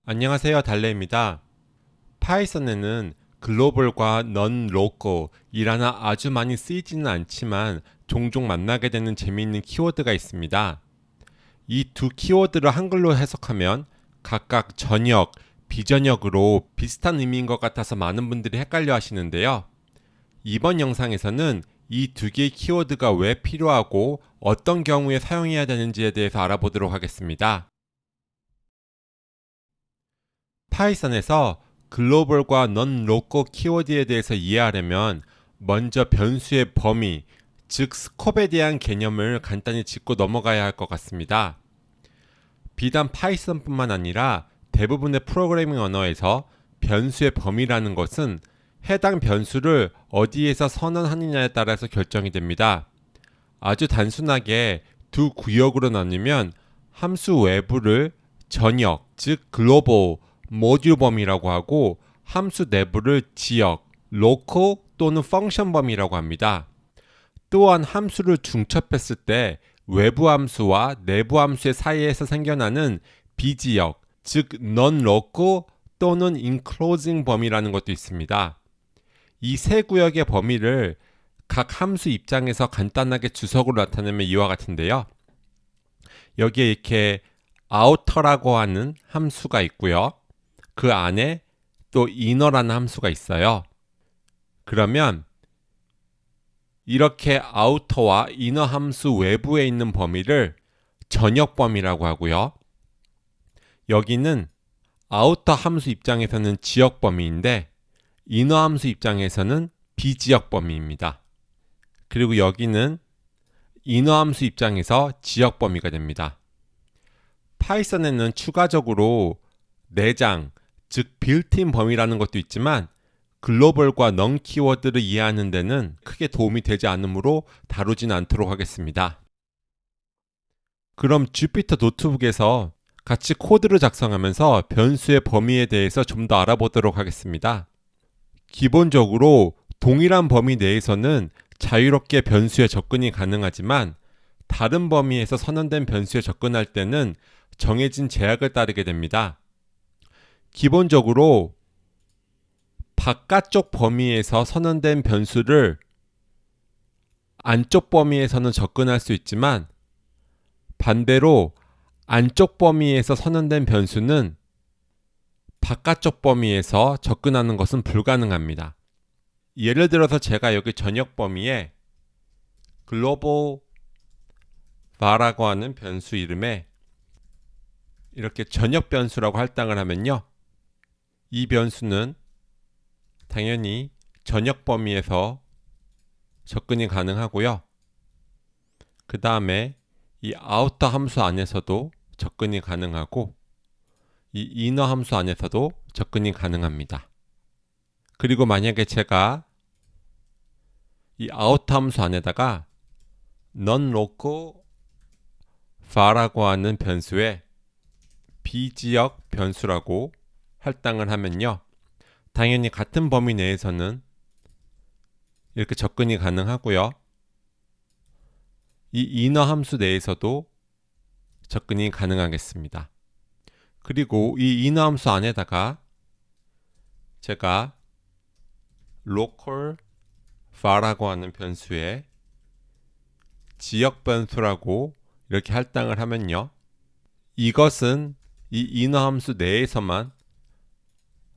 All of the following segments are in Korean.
안녕하세요, 달래입니다. 파이썬에는 글로벌과 넌 로컬이라는 아주 많이 쓰이지는 않지만 종종 만나게 되는 재미있는 키워드가 있습니다. 이 두 키워드를 한글로 해석하면 각각 전역, 비전역으로 비슷한 의미인 것 같아서 많은 분들이 헷갈려 하시는데요. 이번 영상에서는 이 두 개의 키워드가 왜 필요하고 어떤 경우에 사용해야 되는지에 대해서 알아보도록 하겠습니다. 파이썬에서 글로벌과 넌 로컬 키워드에 대해서 이해하려면 먼저 변수의 범위, 즉 스콥에 대한 개념을 간단히 짚고 넘어가야 할 것 같습니다. 비단 파이썬뿐만 아니라 대부분의 프로그래밍 언어에서 변수의 범위라는 것은 해당 변수를 어디에서 선언하느냐에 따라서 결정이 됩니다. 아주 단순하게 두 구역으로 나누면 함수 외부를 전역, 즉 글로벌 모듈 범위라고 하고 함수 내부를 지역, 로컬 또는 펑션 범위라고 합니다. 또한 함수를 중첩했을 때 외부 함수와 내부 함수의 사이에서 생겨나는 비지역, 즉 non-local 또는 enclosing 범위라는 것도 있습니다. 이 세 구역의 범위를 각 함수 입장에서 간단하게 주석으로 나타내면 이와 같은데요. 여기에 이렇게 outer라고 하는 함수가 있고요. 그 안에 또 inner라는 함수가 있어요. 그러면 이렇게 outer와 inner 함수 외부에 있는 범위를 전역 범위라고 하고요. 여기는 outer 함수 입장에서는 지역 범위인데 inner 함수 입장에서는 비지역 범위입니다. 그리고 여기는 inner 함수 입장에서 지역 범위가 됩니다. 파이썬에는 추가적으로 내장, 즉 빌트인 범위라는 것도 있지만 글로벌과 넌 키워드를 이해하는 데는 크게 도움이 되지 않으므로 다루진 않도록 하겠습니다. 그럼 주피터 노트북에서 같이 코드를 작성하면서 변수의 범위에 대해서 좀 더 알아보도록 하겠습니다. 기본적으로 동일한 범위 내에서는 자유롭게 변수에 접근이 가능하지만 다른 범위에서 선언된 변수에 접근할 때는 정해진 제약을 따르게 됩니다. 기본적으로 바깥쪽 범위에서 선언된 변수를 안쪽 범위에서는 접근할 수 있지만 반대로 안쪽 범위에서 선언된 변수는 바깥쪽 범위에서 접근하는 것은 불가능합니다. 예를 들어서 제가 여기 전역 범위에 글로벌 var라고 하는 변수 이름에 이렇게 전역 변수라고 할당을 하면요. 이 변수는 당연히 전역 범위에서 접근이 가능하고요. 그 다음에 이 outer 함수 안에서도 접근이 가능하고 이 inner 함수 안에서도 접근이 가능합니다. 그리고 만약에 제가 이 outer 함수 안에다가 non-local var라고 하는 변수에 비지역 변수라고 할당을 하면요. 당연히 같은 범위 내에서는 이렇게 접근이 가능하고요. 이 inner 함수 내에서도 접근이 가능하겠습니다. 그리고 이 inner 함수 안에다가 제가 local var라고 하는 변수에 지역 변수라고 이렇게 할당을 하면요. 이것은 이 inner 함수 내에서만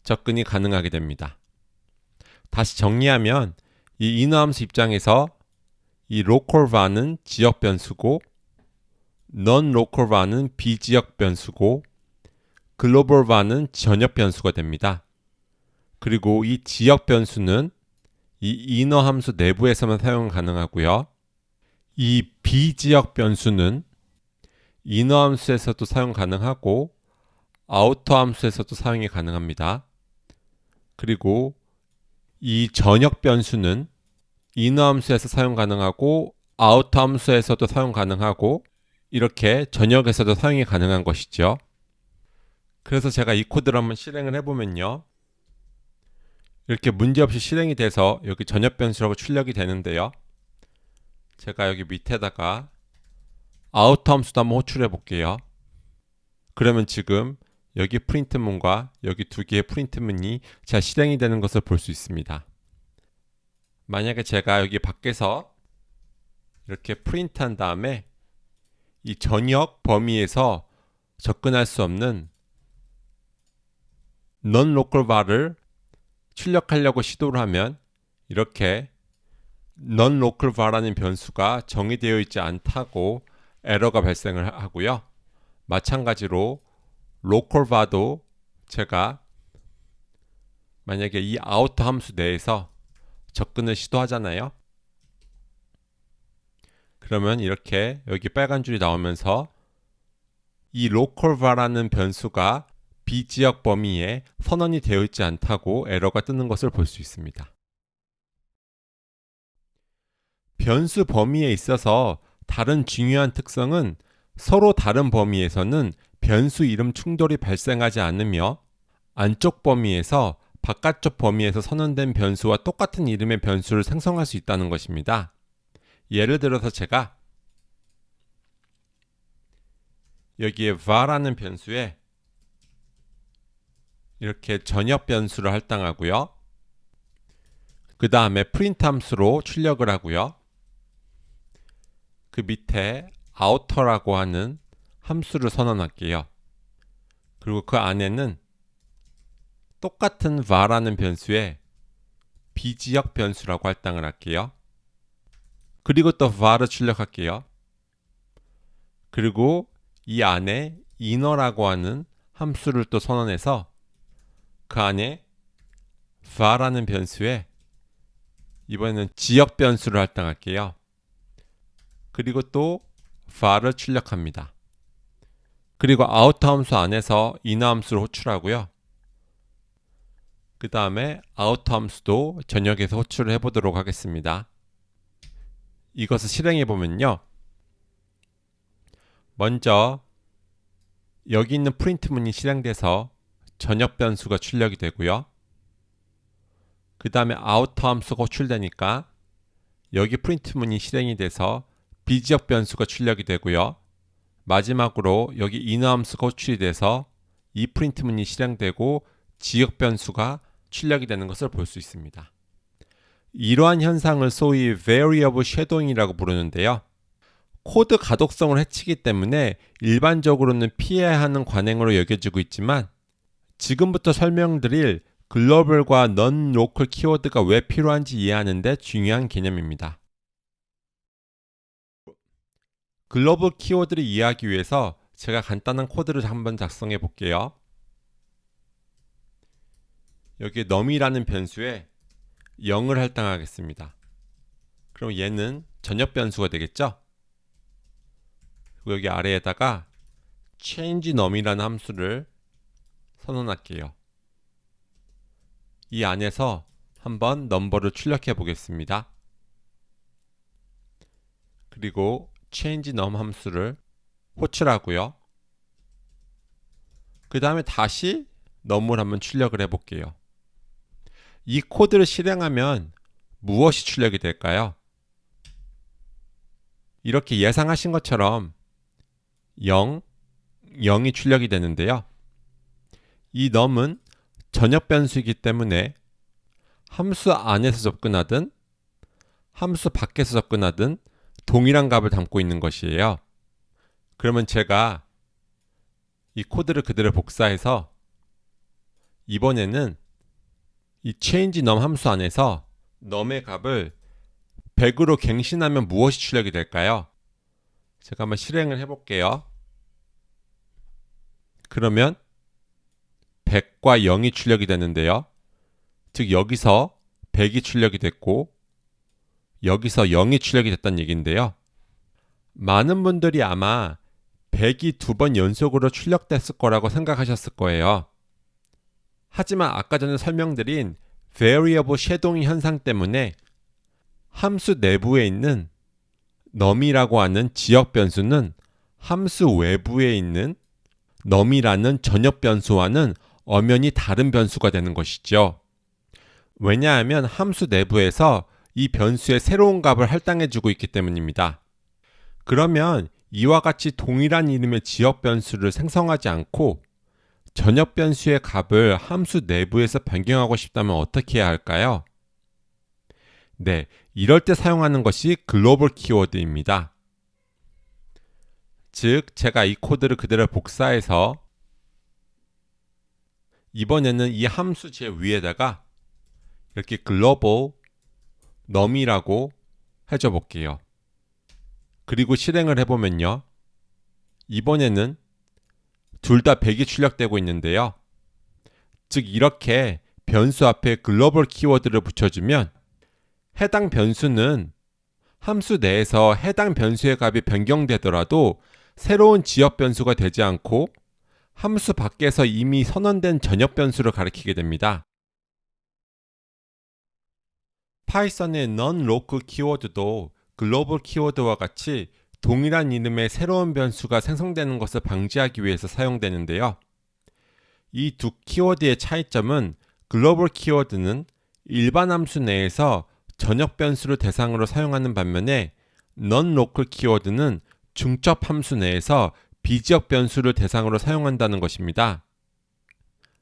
접근이 가능하게 됩니다. 다시 정리하면 이 inner 함수 입장에서 이 local var는 지역 변수고 non-local var는 비지역 변수고 global var는 전역 변수가 됩니다. 그리고 이 지역 변수는 이 inner 함수 내부에서만 사용 가능하고요. 이 비지역 변수는 inner 함수에서도 사용 가능하고 outer 함수에서도 사용이 가능합니다. 그리고 이 전역 변수는 inner 함수에서 사용 가능하고 outer 함수에서도 사용 가능하고 이렇게 전역에서도 사용이 가능한 것이죠. 그래서 제가 이 코드를 한번 실행을 해보면요. 이렇게 문제없이 실행이 돼서 여기 전역 변수라고 출력이 되는데요. 제가 여기 밑에다가 outer 함수도 한번 호출해 볼게요. 그러면 지금 여기 프린트문과 여기 두 개의 프린트문이 잘 실행이 되는 것을 볼 수 있습니다. 만약에 제가 여기 밖에서 이렇게 프린트한 다음에 이 전역 범위에서 접근할 수 없는 non-local var를 출력하려고 시도를 하면 이렇게 non-local var라는 변수가 정의되어 있지 않다고 에러가 발생을 하고요. 마찬가지로 local var도 제가 만약에 이 outer 함수 내에서 접근을 시도하잖아요. 그러면 이렇게 여기 빨간 줄이 나오면서 이 local var라는 변수가 비지역 범위에 선언이 되어 있지 않다고 에러가 뜨는 것을 볼 수 있습니다. 변수 범위에 있어서 다른 중요한 특성은 서로 다른 범위에서는 변수 이름 충돌이 발생하지 않으며 안쪽 범위에서 바깥쪽 범위에서 선언된 변수와 똑같은 이름의 변수를 생성할 수 있다는 것입니다. 예를 들어서 제가 여기에 var라는 변수에 이렇게 전역 변수를 할당하고요. 그 다음에 print 함수로 출력을 하고요. 그 밑에 outer라고 하는 함수를 선언할게요. 그리고 그 안에는 똑같은 var라는 변수에 비지역 변수라고 할당을 할게요. 그리고 또 var를 출력할게요. 그리고 이 안에 inner라고 하는 함수를 또 선언해서 그 안에 var라는 변수에 이번에는 지역 변수를 할당할게요. 그리고 또 var를 출력합니다. 그리고 outer 함수 안에서 inner 함수를 호출하고요. 그 다음에 outer 함수도 전역에서 호출을 해보도록 하겠습니다. 이것을 실행해 보면요. 먼저 여기 있는 프린트문이 실행돼서 전역 변수가 출력이 되고요. 그 다음에 outer 함수가 호출되니까 여기 프린트문이 실행이 돼서 비지역 변수가 출력이 되고요. 마지막으로 여기 inner 함수가 호출이 돼서 이 프린트문이 실행되고 지역 변수가 출력이 되는 것을 볼 수 있습니다. 이러한 현상을 소위 variable shadowing이라고 부르는데요. 코드 가독성을 해치기 때문에 일반적으로는 피해야 하는 관행으로 여겨지고 있지만 지금부터 설명드릴 글로벌과 non-local 키워드가 왜 필요한지 이해하는 데 중요한 개념입니다. 글로벌 키워드를 이해하기 위해서 제가 간단한 코드를 한번 작성해 볼게요. 여기 num이라는 변수에 0을 할당하겠습니다. 그럼 얘는 전역 변수가 되겠죠? 그리고 여기 아래에다가 change num이라는 함수를 선언할게요. 이 안에서 한번 넘버를 출력해 보겠습니다. 그리고 change num 함수를 호출하고요. 그 다음에 다시 num을 한번 출력을 해 볼게요. 이 코드를 실행하면 무엇이 출력이 될까요? 이렇게 예상하신 것처럼 0, 0이 출력이 되는데요. 이 num은 전역 변수이기 때문에 함수 안에서 접근하든 함수 밖에서 접근하든 동일한 값을 담고 있는 것이에요. 그러면 제가 이 코드를 그대로 복사해서 이번에는 이 change num 함수 안에서 num의 값을 100으로 갱신하면 무엇이 출력이 될까요? 제가 한번 실행을 해볼게요. 그러면 100과 0이 출력이 되는데요. 즉 여기서 100이 출력이 됐고 여기서 0이 출력이 됐다는 얘기인데요. 많은 분들이 아마 100이 두 번 연속으로 출력됐을 거라고 생각하셨을 거예요. 하지만 아까 전에 설명드린 variable shadowing 현상 때문에 함수 내부에 있는 num이라고 하는 지역 변수는 함수 외부에 있는 num이라는 전역 변수와는 엄연히 다른 변수가 되는 것이죠. 왜냐하면 함수 내부에서 이 변수의 새로운 값을 할당해주고 있기 때문입니다. 그러면 이와 같이 동일한 이름의 지역 변수를 생성하지 않고 전역 변수의 값을 함수 내부에서 변경하고 싶다면 어떻게 해야 할까요? 네, 이럴 때 사용하는 것이 글로벌 키워드입니다. 즉, 제가 이 코드를 그대로 복사해서 이번에는 이 함수 제 위에다가 이렇게 글로벌 num이라고 해줘 볼게요. 그리고 실행을 해보면요. 이번에는 둘 다 100이 출력되고 있는데요. 즉 이렇게 변수 앞에 글로벌 키워드를 붙여주면 해당 변수는 함수 내에서 해당 변수의 값이 변경되더라도 새로운 지역 변수가 되지 않고 함수 밖에서 이미 선언된 전역 변수를 가리키게 됩니다. 파이썬의 non-local 키워드도 글로벌 키워드와 같이 동일한 이름의 새로운 변수가 생성되는 것을 방지하기 위해서 사용되는데요. 이 두 키워드의 차이점은 글로벌 키워드는 일반 함수 내에서 전역 변수를 대상으로 사용하는 반면에 non-local 키워드는 중첩 함수 내에서 비지역 변수를 대상으로 사용한다는 것입니다.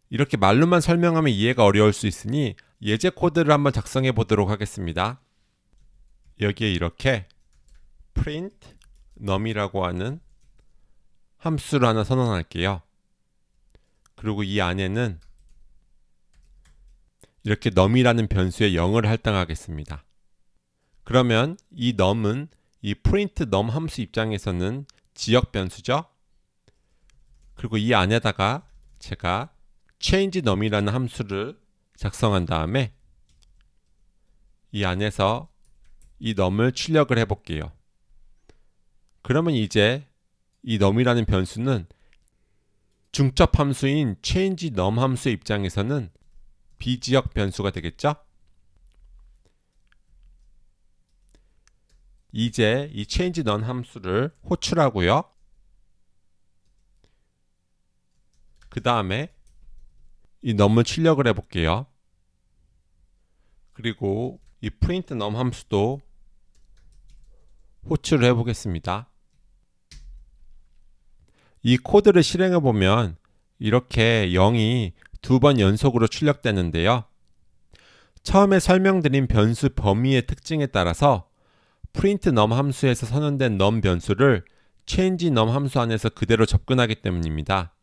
이렇게 말로만 설명하면 이해가 어려울 수 있으니 예제 코드를 한번 작성해 보도록 하겠습니다. 여기에 이렇게 print num이라고 하는 함수를 하나 선언할게요. 그리고 이 안에는 이렇게 num이라는 변수에 0을 할당하겠습니다. 그러면 이 num은 이 print num 함수 입장에서는 지역 변수죠. 그리고 이 안에다가 제가 change num이라는 함수를 작성한 다음에 이 안에서 이 num을 출력을 해볼게요. 그러면 이제 이 num이라는 변수는 중첩 함수인 change num 함수 입장에서는 비지역 변수가 되겠죠? 이제 이 change num 함수를 호출하고요. 그 다음에 이 num을 출력을 해볼게요. 그리고 이 print num 함수도 호출을 해보겠습니다. 이 코드를 실행해 보면 이렇게 0이 두 번 연속으로 출력되는데요. 처음에 설명드린 변수 범위의 특징에 따라서 print num 함수에서 선언된 num 변수를 change num 함수 안에서 그대로 접근하기 때문입니다.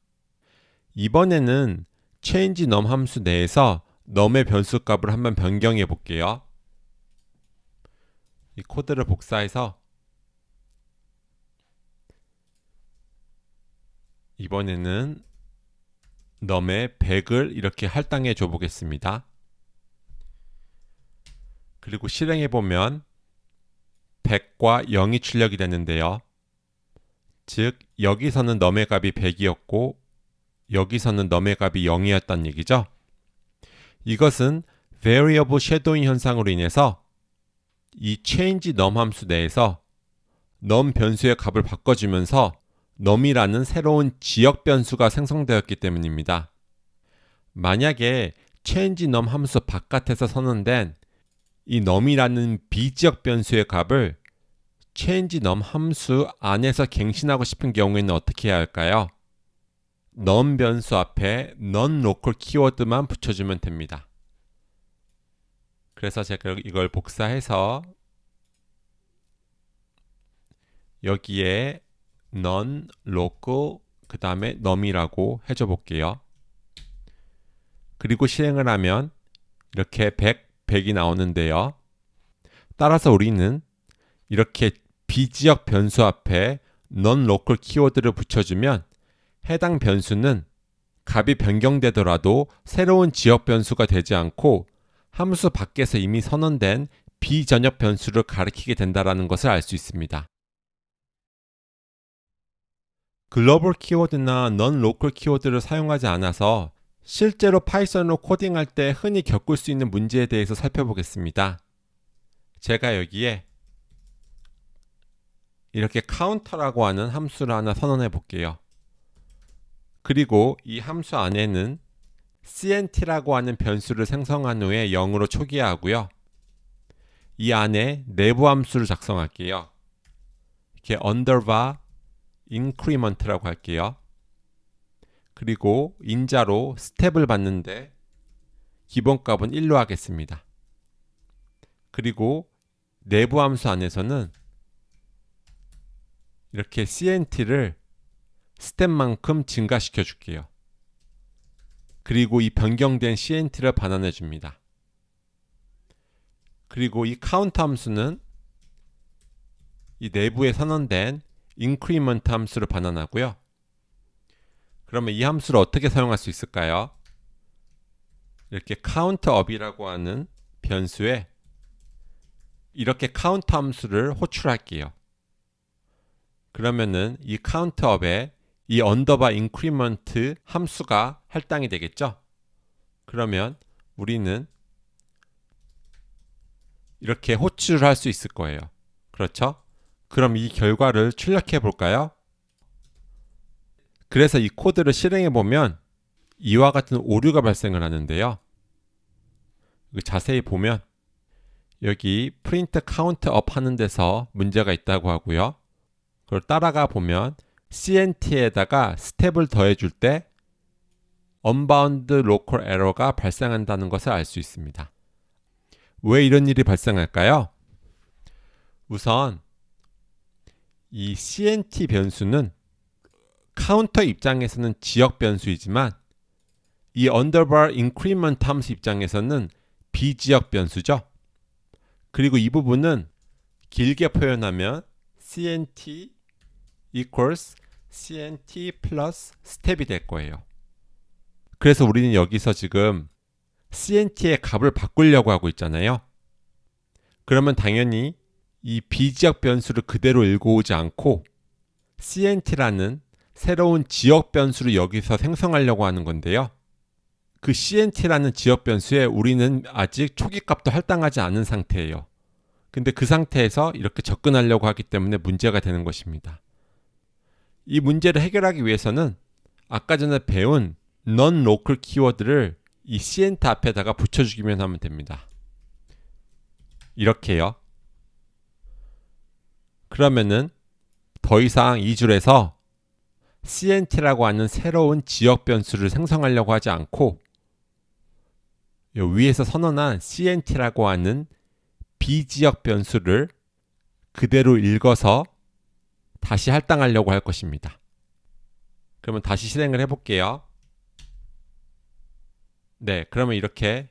이번에는 change num 함수 내에서 num의 변수 값을 한번 변경해 볼게요. 이 코드를 복사해서 이번에는 num의 100을 이렇게 할당해 줘 보겠습니다. 그리고 실행해 보면 100과 0이 출력이 되는데요. 즉 여기서는 num의 값이 100이었고 여기서는 num의 값이 0이었단 얘기죠. 이것은 variable shadowing 현상으로 인해서 이 change num 함수 내에서 num 변수의 값을 바꿔주면서 num이라는 새로운 지역 변수가 생성되었기 때문입니다. 만약에 change num 함수 바깥에서 선언된 이 num이라는 비지역 변수의 값을 change num 함수 안에서 갱신하고 싶은 경우에는 어떻게 해야 할까요? num 변수 앞에 non-local 키워드만 붙여주면 됩니다. 그래서 제가 이걸 복사해서 여기에 non-local 그 다음에 num이라고 해줘 볼게요. 그리고 실행을 하면 이렇게 100이 나오는데요. 따라서 우리는 이렇게 비지역 변수 앞에 non-local 키워드를 붙여주면 해당 변수는 값이 변경되더라도 새로운 지역 변수가 되지 않고 함수 밖에서 이미 선언된 비전역 변수를 가리키게 된다는 것을 알 수 있습니다. 글로벌 키워드나 non-local 키워드를 사용하지 않아서 실제로 파이썬으로 코딩할 때 흔히 겪을 수 있는 문제에 대해서 살펴보겠습니다. 제가 여기에 이렇게 카운터라고 하는 함수를 하나 선언해 볼게요. 그리고 이 함수 안에는 cnt라고 하는 변수를 생성한 후에 0으로 초기화하고요. 이 안에 내부 함수를 작성할게요. 이렇게 underbar increment라고 할게요. 그리고 인자로 스텝을 받는데 기본값은 1로 하겠습니다. 그리고 내부 함수 안에서는 이렇게 CNT를 스텝만큼 증가시켜 줄게요. 그리고 이 변경된 CNT를 반환해 줍니다. 그리고 이 카운트 함수는 이 내부에 선언된 인크리먼트 함수를 반환하고요. 그러면 이 함수를 어떻게 사용할 수 있을까요? 이렇게 카운트업이라고 하는 변수에 이렇게 카운트 함수를 호출할게요. 그러면은 이 카운트업에 이 언더바 인크리먼트 함수가 할당이 되겠죠? 그러면 우리는 이렇게 호출을 할 수 있을 거예요. 그렇죠? 그럼 이 결과를 출력해 볼까요? 그래서 이 코드를 실행해 보면 이와 같은 오류가 발생을 하는데요. 자세히 보면 여기 프린트 카운트 업 하는 데서 문제가 있다고 하고요. 그걸 따라가 보면 CNT에다가 스텝을 더해 줄 때 언바운드 로컬 에러가 발생한다는 것을 알 수 있습니다. 왜 이런 일이 발생할까요? 우선 이 CNT 변수는 카운터 입장에서는 지역 변수이지만 이 언더바 인크리먼트 함수 입장에서는 비지역 변수죠. 그리고 이 부분은 길게 표현하면 CNT equals CNT 플러스 스텝이 될 거예요. 그래서 우리는 여기서 지금 CNT의 값을 바꾸려고 하고 있잖아요. 그러면 당연히 이 비지역 변수를 그대로 읽어오지 않고 CNT라는 새로운 지역 변수를 여기서 생성하려고 하는 건데요. 그 CNT라는 지역 변수에 우리는 아직 초기 값도 할당하지 않은 상태예요. 근데 그 상태에서 이렇게 접근하려고 하기 때문에 문제가 되는 것입니다. 이 문제를 해결하기 위해서는 아까 전에 배운 non-local 키워드를 이 CNT 앞에다가 붙여주기만 하면 됩니다. 이렇게요. 그러면은 더 이상 이 줄에서 CNT라고 하는 새로운 지역 변수를 생성하려고 하지 않고 위에서 선언한 CNT라고 하는 비지역 변수를 그대로 읽어서 다시 할당하려고 할 것입니다. 그러면 다시 실행을 해볼게요. 네, 그러면 이렇게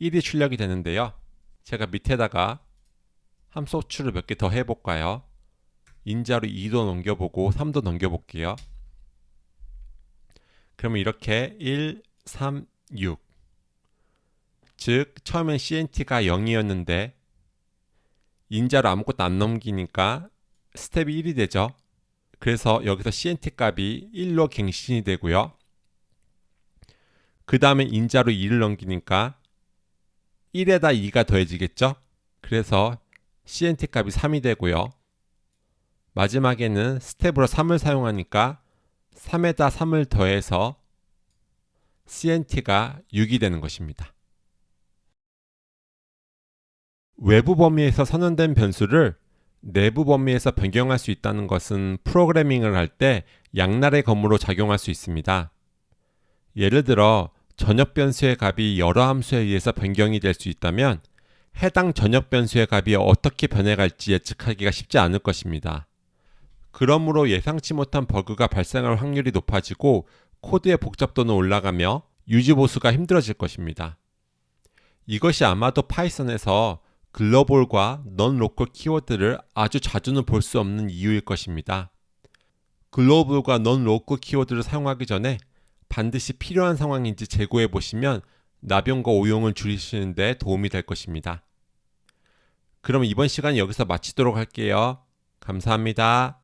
1이 출력이 되는데요. 제가 밑에다가 함수 호출을 몇 개 더 해볼까요? 인자로 2도 넘겨보고 3도 넘겨볼게요. 그러면 이렇게 1, 3, 6 즉 처음엔 CNT가 0이었는데 인자로 아무것도 안 넘기니까 스텝이 1이 되죠. 그래서 여기서 CNT 값이 1로 갱신이 되고요. 그 다음에 인자로 2를 넘기니까 1에다 2가 더해지겠죠. 그래서 CNT 값이 3이 되고요. 마지막에는 스텝으로 3을 사용하니까 3에다 3을 더해서 CNT가 6이 되는 것입니다. 외부 범위에서 선언된 변수를 내부 범위에서 변경할 수 있다는 것은 프로그래밍을 할 때 양날의 검으로 작용할 수 있습니다. 예를 들어 전역 변수의 값이 여러 함수에 의해서 변경이 될 수 있다면 해당 전역 변수의 값이 어떻게 변해갈지 예측하기가 쉽지 않을 것입니다. 그러므로 예상치 못한 버그가 발생할 확률이 높아지고 코드의 복잡도는 올라가며 유지보수가 힘들어질 것입니다. 이것이 아마도 파이썬에서 글로벌과 non-local 키워드를 아주 자주는 볼 수 없는 이유일 것입니다. 글로벌과 non-local 키워드를 사용하기 전에 반드시 필요한 상황인지 재고해 보시면 나병과 오용을 줄이시는 데 도움이 될 것입니다. 그럼 이번 시간 여기서 마치도록 할게요. 감사합니다.